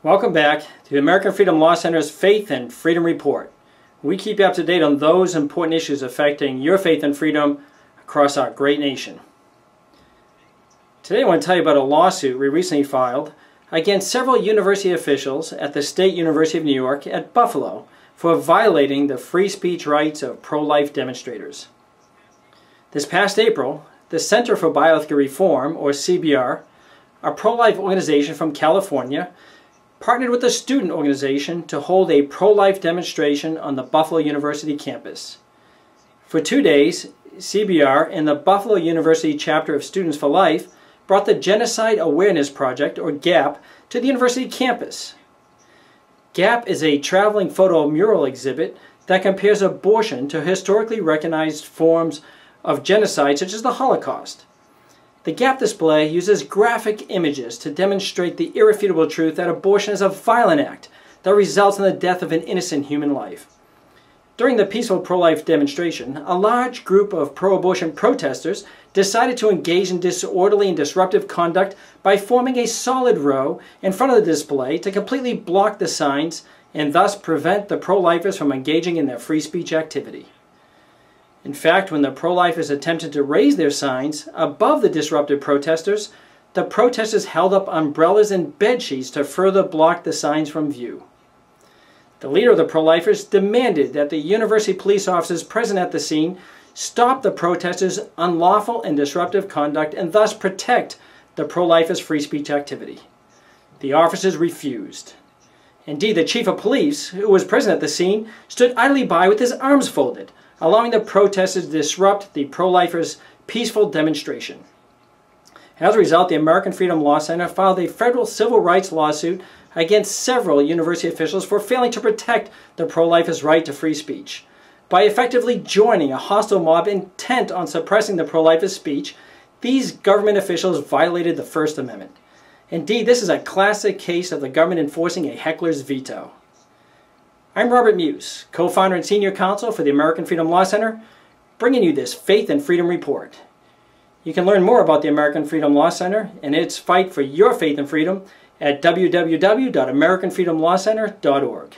Welcome back to the American Freedom Law Center's Faith and Freedom Report. We keep you up to date on those important issues affecting your faith and freedom across our great nation. Today I want to tell you about a lawsuit we recently filed against several university officials at the State University of New York at Buffalo for violating the free speech rights of pro-life demonstrators. This past April, the Center for Bioethical Reform, or CBR, a pro-life organization from California, partnered with a student organization to hold a pro-life demonstration on the Buffalo University campus. For 2 days, CBR and the Buffalo University chapter of Students for Life brought the Genocide Awareness Project, or GAP, to the university campus. GAP is a traveling photo mural exhibit that compares abortion to historically recognized forms of genocide such as the Holocaust. The GAP display uses graphic images to demonstrate the irrefutable truth that abortion is a violent act that results in the death of an innocent human life. During the peaceful pro-life demonstration, a large group of pro-abortion protesters decided to engage in disorderly and disruptive conduct by forming a solid row in front of the display to completely block the signs and thus prevent the pro-lifers from engaging in their free speech activity. In fact, when the pro-lifers attempted to raise their signs above the disrupted protesters, the protesters held up umbrellas and bedsheets to further block the signs from view. The leader of the pro-lifers demanded that the university police officers present at the scene stop the protesters' unlawful and disruptive conduct and thus protect the pro-lifers' free speech activity. The officers refused. Indeed, the chief of police, who was present at the scene, stood idly by with his arms folded, allowing the protesters to disrupt the pro-lifers' peaceful demonstration. As a result, the American Freedom Law Center filed a federal civil rights lawsuit against several university officials for failing to protect the pro-lifers' right to free speech. By effectively joining a hostile mob intent on suppressing the pro-lifers' speech, these government officials violated the First Amendment. Indeed, this is a classic case of the government enforcing a heckler's veto. I'm Robert Muse, co-founder and senior counsel for the American Freedom Law Center, bringing you this Faith and Freedom Report. You can learn more about the American Freedom Law Center and its fight for your faith and freedom at www.americanfreedomlawcenter.org.